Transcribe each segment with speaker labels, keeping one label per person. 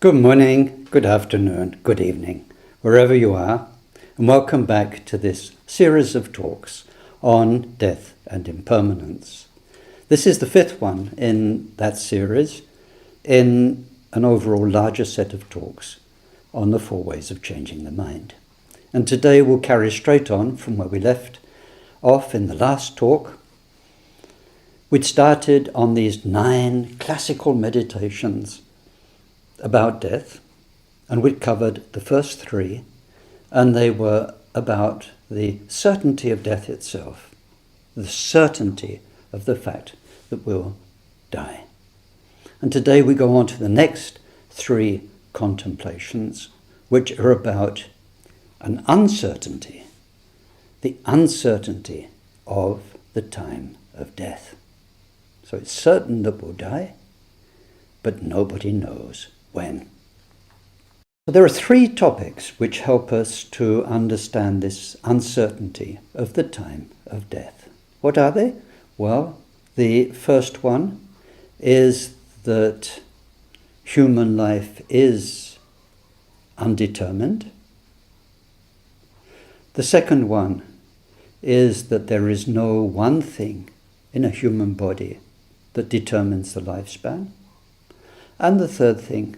Speaker 1: Good morning, good afternoon, good evening, wherever you are, and welcome back to this series of talks on death and impermanence. This is the fifth one in that series in an overall larger set of talks on the 4 ways of changing the mind. And today we'll carry straight on from where we left off in the last talk. We'd started on these 9 classical meditations about death, and we'd covered the first 3, and they were about the certainty of death itself, the certainty of the fact that we'll die. And today we go on to the next 3 contemplations, which are about an uncertainty, the uncertainty of the time of death. So it's certain that we'll die, but nobody knows when. So there are 3 topics which help us to understand this uncertainty of the time of death. What are they? Well, the first one is that human life is undetermined. The second one is that there is no one thing in a human body that determines the lifespan. And the third thing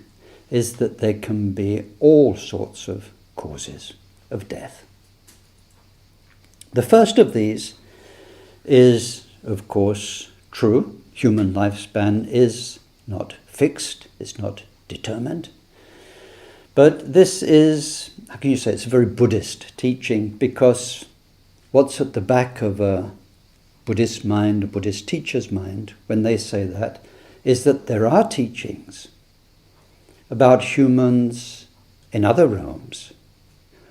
Speaker 1: is that there can be all sorts of causes of death. The first of these is, of course, true. Human lifespan is not fixed, it's not determined. But this is, how can you say, it's a very Buddhist teaching, because what's at the back of a Buddhist mind, a Buddhist teacher's mind, when they say that, is that there are teachings about humans in other realms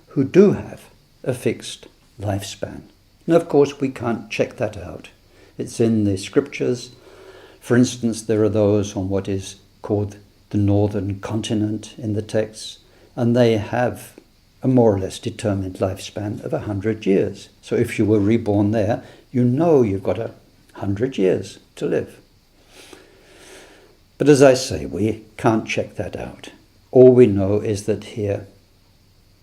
Speaker 1: who do have a fixed lifespan. And of course we can't check that out. It's in the scriptures. For instance, there are those on what is called the northern continent in the texts, and they have a more or less determined lifespan of 100 years. So if you were reborn there, you know you've got 100 years to live. But as I say, we can't check that out. All we know is that here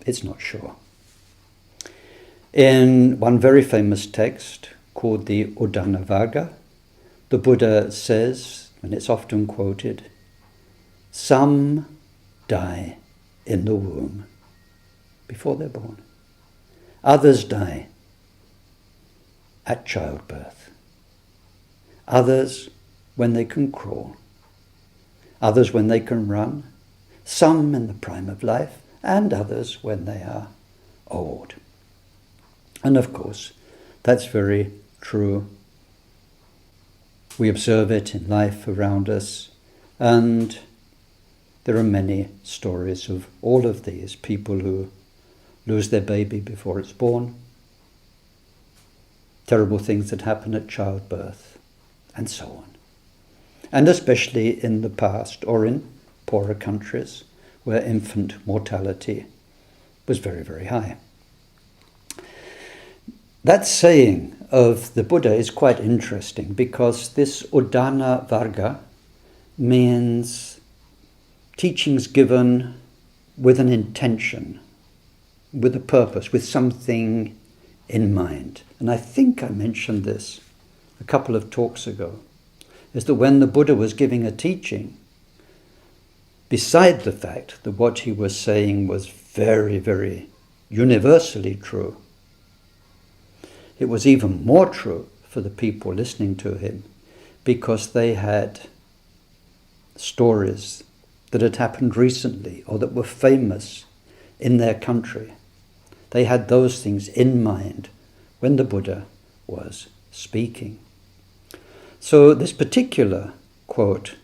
Speaker 1: it's not sure. In one very famous text called the Odana varga, the Buddha says, and it's often quoted, some die in the womb before they're born. Others die at childbirth. Others when they can crawl. Others when they can run, some in the prime of life, and others when they are old. And of course, that's very true. We observe it in life around us, and there are many stories of all of these people who lose their baby before it's born, terrible things that happen at childbirth, and so on. And especially in the past, or in poorer countries where infant mortality was very, very high. That saying of the Buddha is quite interesting, because this Odana varga means teachings given with an intention, with a purpose, with something in mind. And I think I mentioned this a couple of talks ago, is that when the Buddha was giving a teaching, beside the fact that what he was saying was very, very universally true, it was even more true for the people listening to him, because they had stories that had happened recently or that were famous in their country. They had those things in mind when the Buddha was speaking. So this particular quote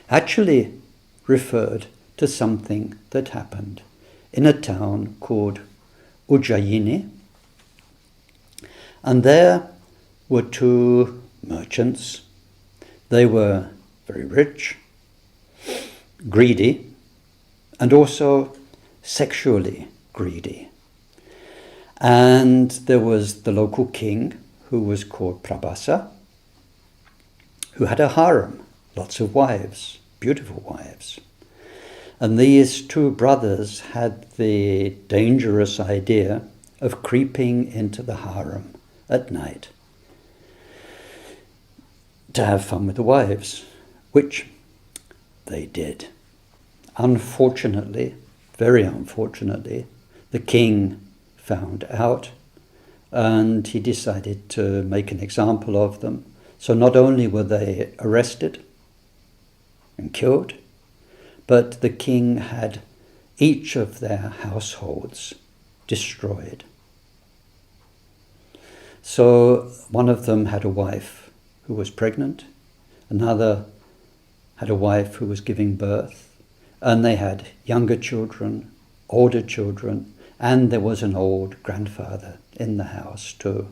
Speaker 1: actually referred to something that happened in a town called Ujjayini. And there were 2 merchants. They were very rich, greedy, and also sexually greedy. And there was the local king, who was called Prabhasa, who had a harem, lots of wives. beautiful wives. And these two brothers had the dangerous idea of creeping into the harem at night to have fun with the wives, which they did. Unfortunately, very unfortunately, the king found out, and he decided to make an example of them. So not only were they arrested and killed, but the king had each of their households destroyed. So one of them had a wife who was pregnant, another had a wife who was giving birth, and they had younger children, older children, and there was an old grandfather in the house too,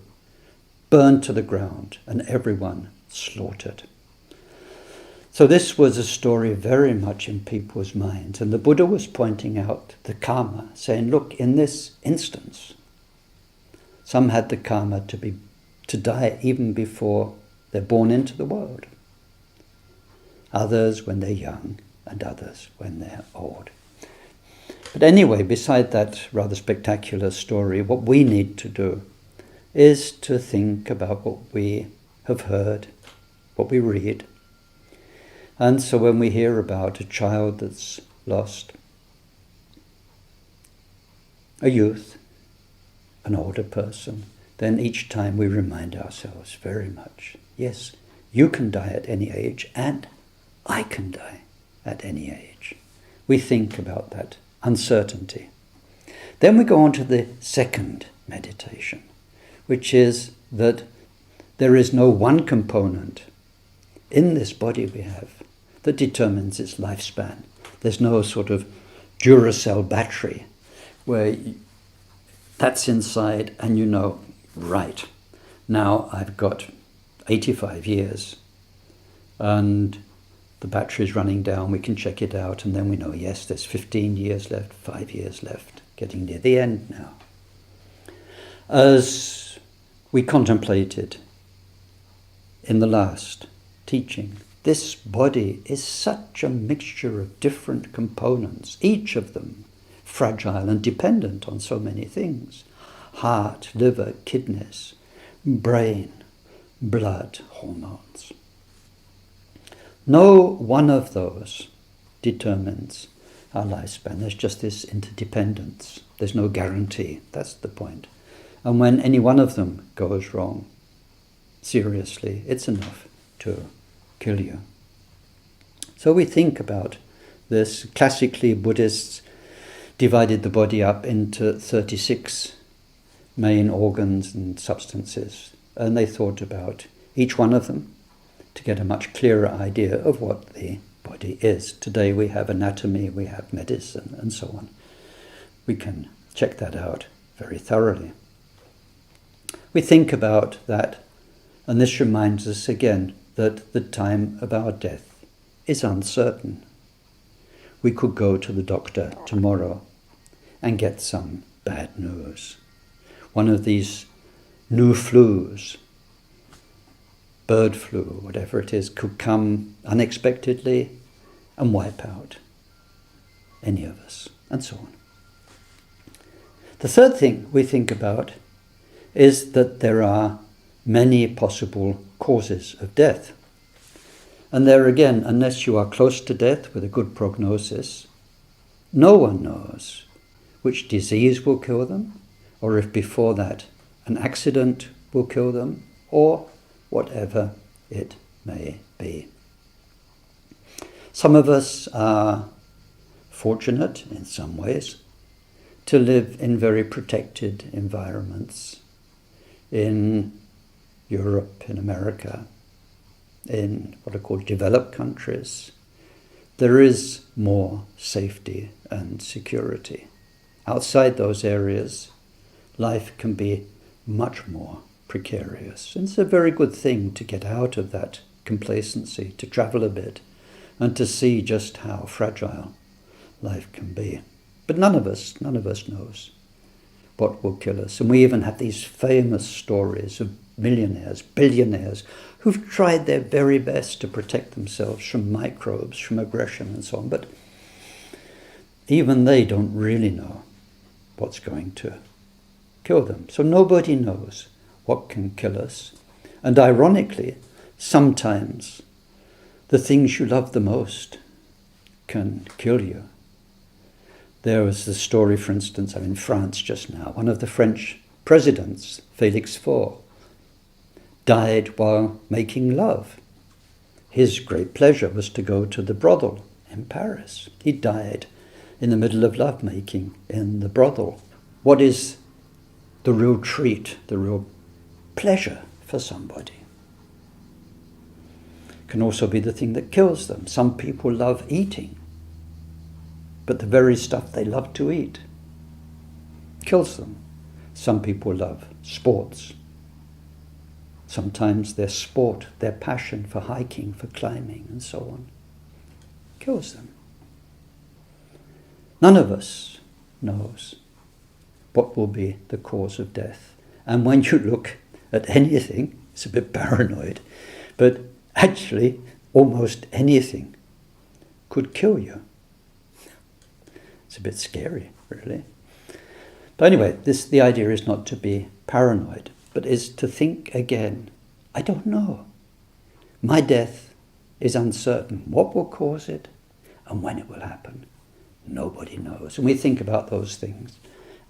Speaker 1: burned to the ground and everyone slaughtered. So this was a story very much in people's minds, and the Buddha was pointing out the karma, saying, look, in this instance, some had the karma to die even before they're born into the world. Others when they're young, and others when they're old. But anyway, beside that rather spectacular story, what we need to do is to think about what we have heard, what we read. And so when we hear about a child that's lost, a youth, an older person, then each time we remind ourselves very much, yes, you can die at any age, and I can die at any age. We think about that uncertainty. Then we go on to the second meditation, which is that there is no one component in this body we have that determines its lifespan. There's no sort of Duracell battery where that's inside and you know, right, now I've got 85 years and the battery is running down, we can check it out, and then we know, yes, there's 15 years left, 5 years left, getting near the end now. As we contemplated in the last teaching, this body is such a mixture of different components, each of them fragile and dependent on so many things. Heart, liver, kidneys, brain, blood, hormones. No one of those determines our lifespan. There's just this interdependence. There's no guarantee. That's the point. And when any one of them goes wrong, seriously, it's enough to kill you. So we think about this. Classically, Buddhists divided the body up into 36 main organs and substances, and they thought about each one of them to get a much clearer idea of what the body is. Today we have anatomy, we have medicine, and so on. We can check that out very thoroughly. We think about that, and this reminds us again that the time of our death is uncertain. We could go to the doctor tomorrow and get some bad news. One of these new flus, bird flu, whatever it is, could come unexpectedly and wipe out any of us, and so on. The third thing we think about is that there are many possible causes of death. And there again, unless you are close to death with a good prognosis, no one knows which disease will kill them, or if before that an accident will kill them, or whatever it may be. Some of us are fortunate in some ways to live in very protected environments in Europe, in America, in what are called developed countries. There is more safety and security. Outside those areas, life can be much more precarious. And it's a very good thing to get out of that complacency, to travel a bit, and to see just how fragile life can be. But none of us knows what will kill us. And we even have these famous stories of millionaires, billionaires, who've tried their very best to protect themselves from microbes, from aggression and so on, but even they don't really know what's going to kill them. So nobody knows what can kill us. And ironically, sometimes the things you love the most can kill you. There was the story, for instance, I'm in France just now, one of the French presidents, Félix IV, died while making love. His great pleasure was to go to the brothel in Paris. He died in the middle of lovemaking in the brothel. What is the real treat, the real pleasure for somebody? Can also be the thing that kills them. Some people love eating, but the very stuff they love to eat kills them. Some people love sports. Sometimes their sport, their passion for hiking, for climbing and so on, kills them. None of us knows what will be the cause of death. And when you look at anything, it's a bit paranoid, but actually almost anything could kill you. It's a bit scary, really. But anyway, the idea is not to be paranoid, but is to think again, I don't know. My death is uncertain. What will cause it and when it will happen? Nobody knows. And we think about those things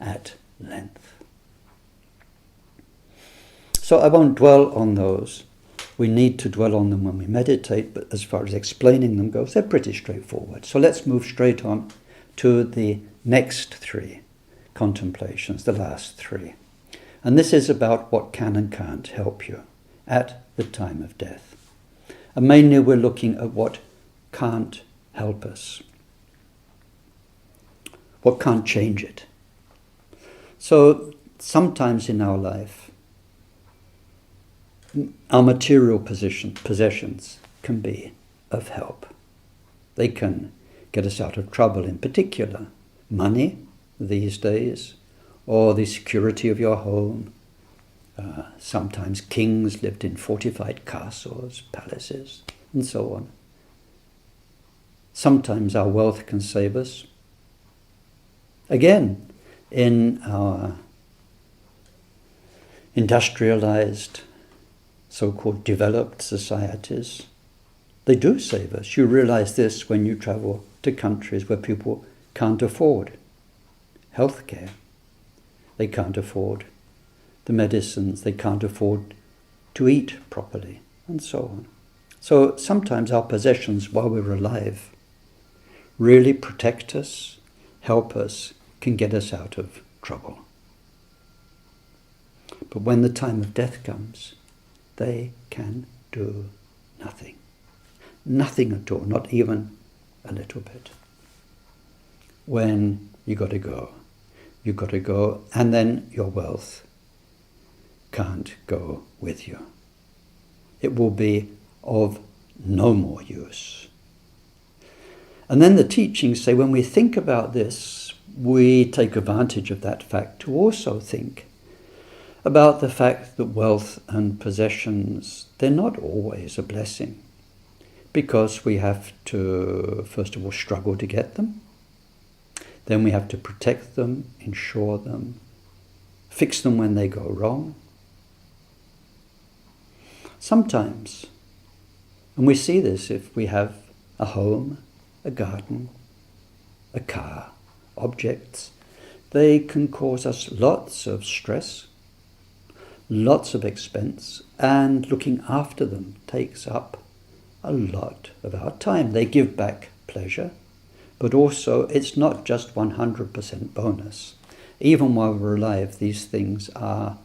Speaker 1: at length. So I won't dwell on those. We need to dwell on them when we meditate, but as far as explaining them goes, they're pretty straightforward. So let's move straight on to the next three contemplations, the last three. And this is about what can and can't help you at the time of death. And mainly we're looking at what can't help us, what can't change it. So sometimes in our life, our material possessions can be of help. They can get us out of trouble, in particular money these days, or the security of your home. Sometimes kings lived in fortified castles, palaces, and so on. Sometimes our wealth can save us. Again, in our industrialized, so-called developed societies, they do save us. You realize this when you travel to countries where people can't afford healthcare. They can't afford the medicines, they can't afford to eat properly, and so on. So sometimes our possessions while we're alive really protect us, help us, can get us out of trouble. But when the time of death comes, they can do nothing. Nothing at all, not even a little bit. When you've got to go, and then your wealth can't go with you. It will be of no more use. And then the teachings say when we think about this, we take advantage of that fact to also think about the fact that wealth and possessions, they're not always a blessing, because we have to, first of all, struggle to get them. Then we have to protect them, insure them, fix them when they go wrong. Sometimes, and we see this if we have a home, a garden, a car, objects, they can cause us lots of stress, lots of expense, and looking after them takes up a lot of our time. They give back pleasure, but also it's not just 100% bonus. Even while we're alive, these things are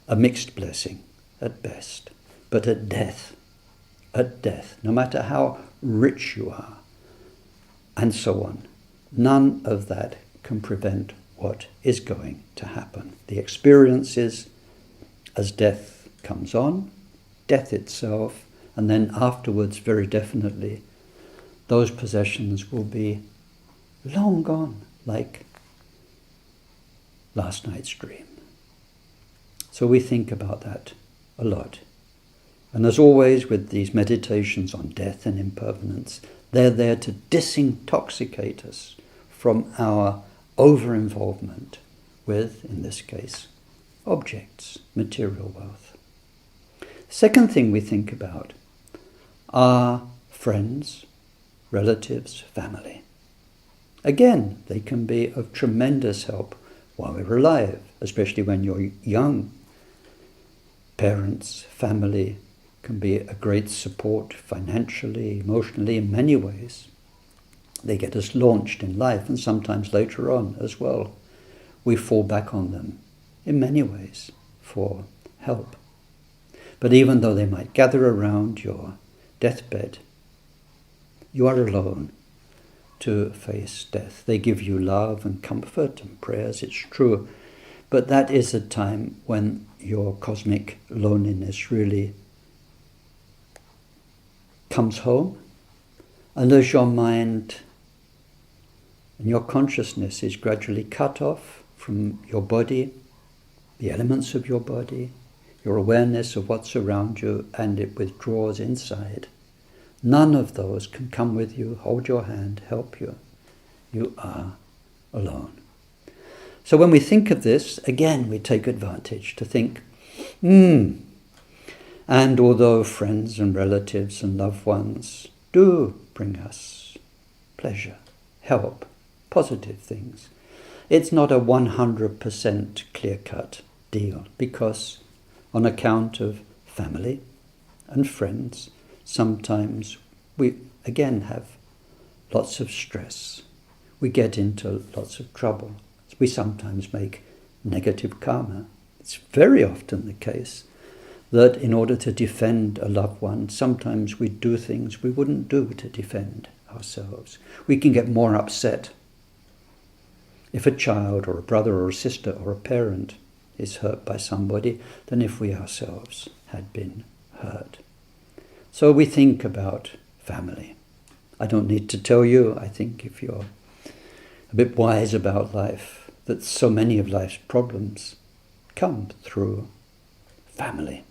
Speaker 1: a mixed blessing at best. But at death, no matter how rich you are, and so on, none of that can prevent what is going to happen. The experience is, as death comes on, death itself, and then afterwards, very definitely, those possessions will be long gone, like last night's dream. So we think about that a lot And as always with these meditations on death and impermanence, they're there to disintoxicate us from our over-involvement with, in this case, objects, material wealth. Second thing we think about are friends, relatives, family. Again, they can be of tremendous help while we're alive, especially when you're young. Parents, family can be a great support financially, emotionally, in many ways. They get us launched in life, and sometimes later on as well. We fall back on them in many ways for help. But even though they might gather around your deathbed, you are alone to face death. They give you love and comfort and prayers, it's true, but that is a time when your cosmic loneliness really comes home, and as your mind and your consciousness is gradually cut off from your body, the elements of your body, your awareness of what's around you, and it withdraws inside. None of those can come with you, hold your hand, help you. You are alone. So when we think of this, again, we take advantage to think, and although friends and relatives and loved ones do bring us pleasure, help, positive things, it's not a 100% clear-cut deal, because on account of family and friends, sometimes we again have lots of stress. We get into lots of trouble. We sometimes make negative karma. It's very often the case that in order to defend a loved one, sometimes we do things we wouldn't do to defend ourselves. We can get more upset if a child or a brother or a sister or a parent is hurt by somebody than if we ourselves had been hurt. So we think about family. I don't need to tell you, I think if you're a bit wise about life, that so many of life's problems come through family.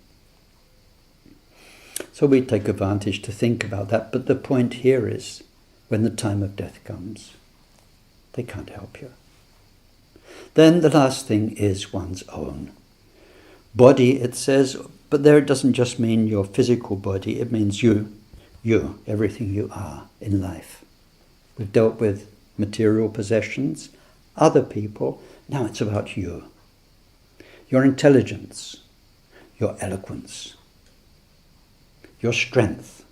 Speaker 1: So we take advantage to think about that, but the point here is, when the time of death comes, they can't help you. Then the last thing is one's own body, it says, but there it doesn't just mean your physical body, it means you, everything you are in life. We've dealt with material possessions, other people, now it's about you. Your intelligence, your eloquence, your strength,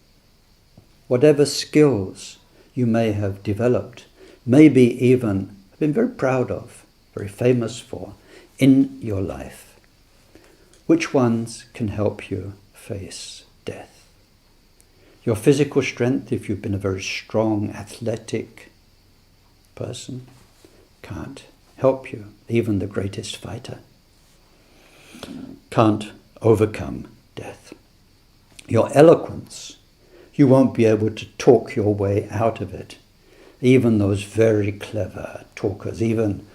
Speaker 1: whatever skills you may have developed, maybe even been very proud of, very famous for in your life. Which ones can help you face death? Your physical strength, if you've been a very strong, athletic person, can't help you. Even the greatest fighter can't overcome death. Your eloquence, you won't be able to talk your way out of it. Even those very clever talkers, even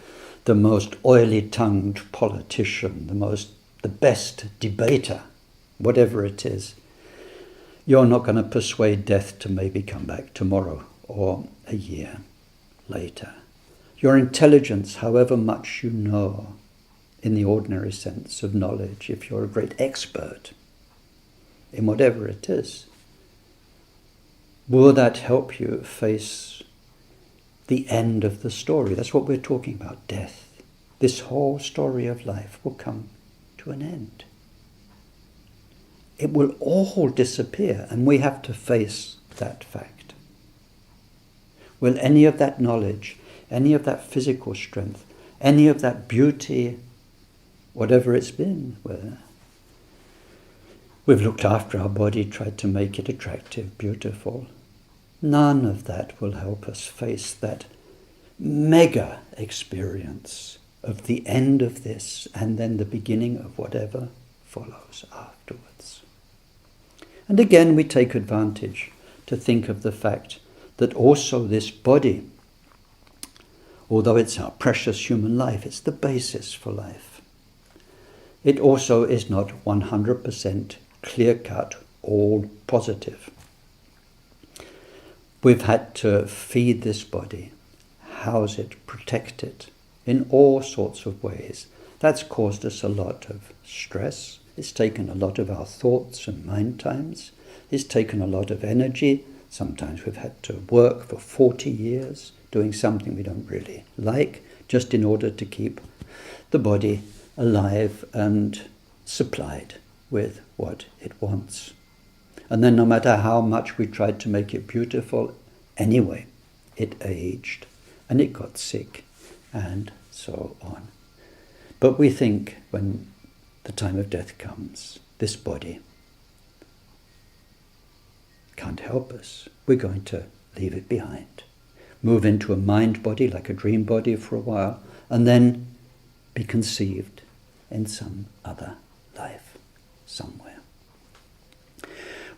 Speaker 1: the most oily-tongued politician, the best debater, whatever it is, you're not going to persuade death to maybe come back tomorrow or a year later. Your intelligence, however much you know in the ordinary sense of knowledge, if you're a great expert in whatever it is, will that help you face the end of the story? That's what we're talking about, death. This whole story of life will come to an end. It will all disappear, and we have to face that fact. Will any of that knowledge, any of that physical strength, any of that beauty, whatever it's been, whether we've looked after our body, tried to make it attractive, beautiful, none of that will help us face that mega experience of the end of this and then the beginning of whatever follows afterwards. And again, we take advantage to think of the fact that also this body, although it's our precious human life, it's the basis for life. It also is not 100% clear-cut, all positive. We've had to feed this body, house it, protect it in all sorts of ways. That's caused us a lot of stress. It's taken a lot of our thoughts and mind times. It's taken a lot of energy. Sometimes we've had to work for 40 years doing something we don't really like, just in order to keep the body alive and supplied with what it wants. And then no matter how much we tried to make it beautiful, anyway, it aged and it got sick and so on. But we think when the time of death comes, this body can't help us. We're going to leave it behind, move into a mind body like a dream body for a while, and then be conceived in some other life somewhere.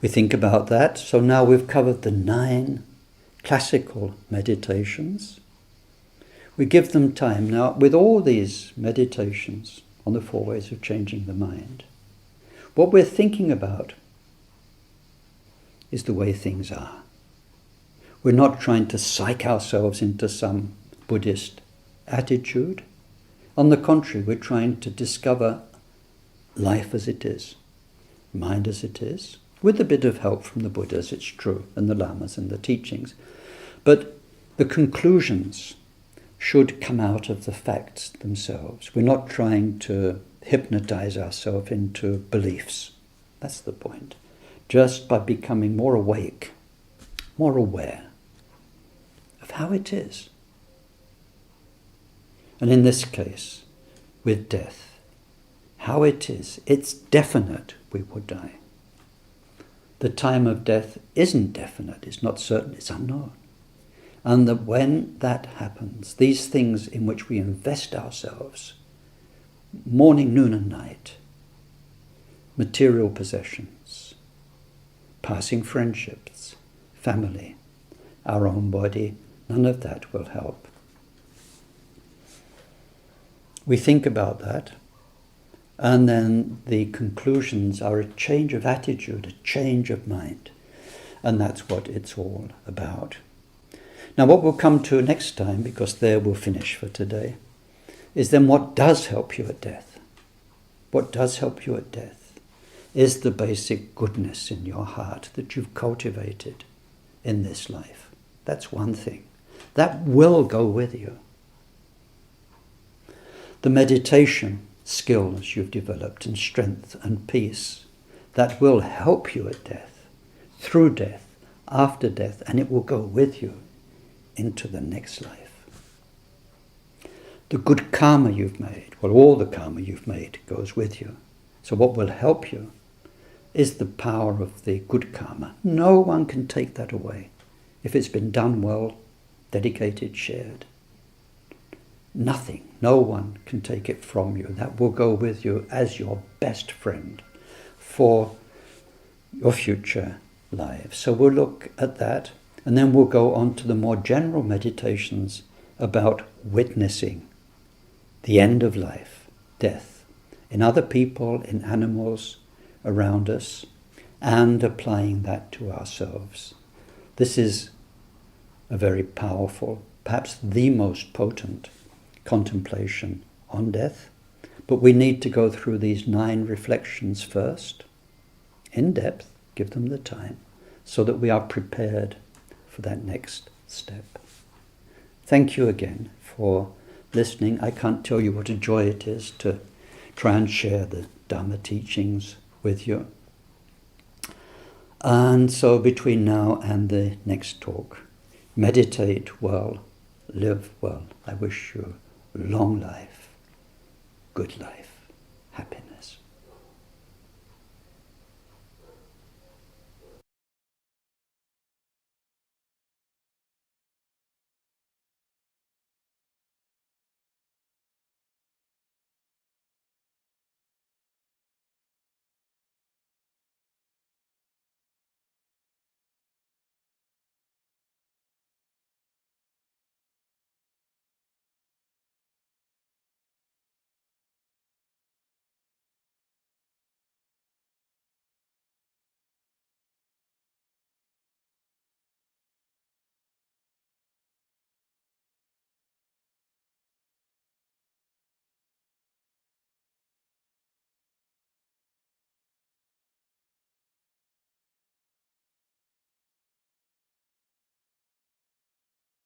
Speaker 1: We think about that. So now we've covered the 9 classical meditations. We give them time. Now, with all these meditations on the 4 ways of changing the mind, what we're thinking about is the way things are. We're not trying to psych ourselves into some Buddhist attitude. On the contrary, we're trying to discover life as it is, mind as it is, with a bit of help from the Buddhas, it's true, and the Lamas and the teachings. But the conclusions should come out of the facts themselves. We're not trying to hypnotize ourselves into beliefs. That's the point. Just by becoming more awake, more aware of how it is. And in this case, with death, how it is, it's definite we will die. The time of death isn't definite, it's not certain, it's unknown. And that when that happens, these things in which we invest ourselves, morning, noon and night, material possessions, passing friendships, family, our own body, none of that will help. We think about that, and then the conclusions are a change of attitude, a change of mind. And that's what it's all about. Now what we'll come to next time, because there we'll finish for today, is then what does help you at death. What does help you at death is the basic goodness in your heart that you've cultivated in this life. That's one thing. That will go with you. The meditation skills you've developed in strength and peace, that will help you at death, through death, after death, and it will go with you into the next life. The good karma you've made, well, all the karma you've made goes with you. So what will help you is the power of the good karma. No one can take that away. If it's been done well, dedicated, shared, nothing, no one can take it from you. That will go with you as your best friend for your future lives. So we'll look at that, and then we'll go on to the more general meditations about witnessing the end of life, death, in other people, in animals around us, and applying that to ourselves. This is a very powerful, perhaps the most potent contemplation on death. But we need to go through these 9 reflections first, in depth, give them the time, so that we are prepared for that next step. Thank you again for listening. I can't tell you what a joy it is to try and share the Dharma teachings with you. And so between now and the next talk, meditate well, live well. I wish you long life, good life, happiness.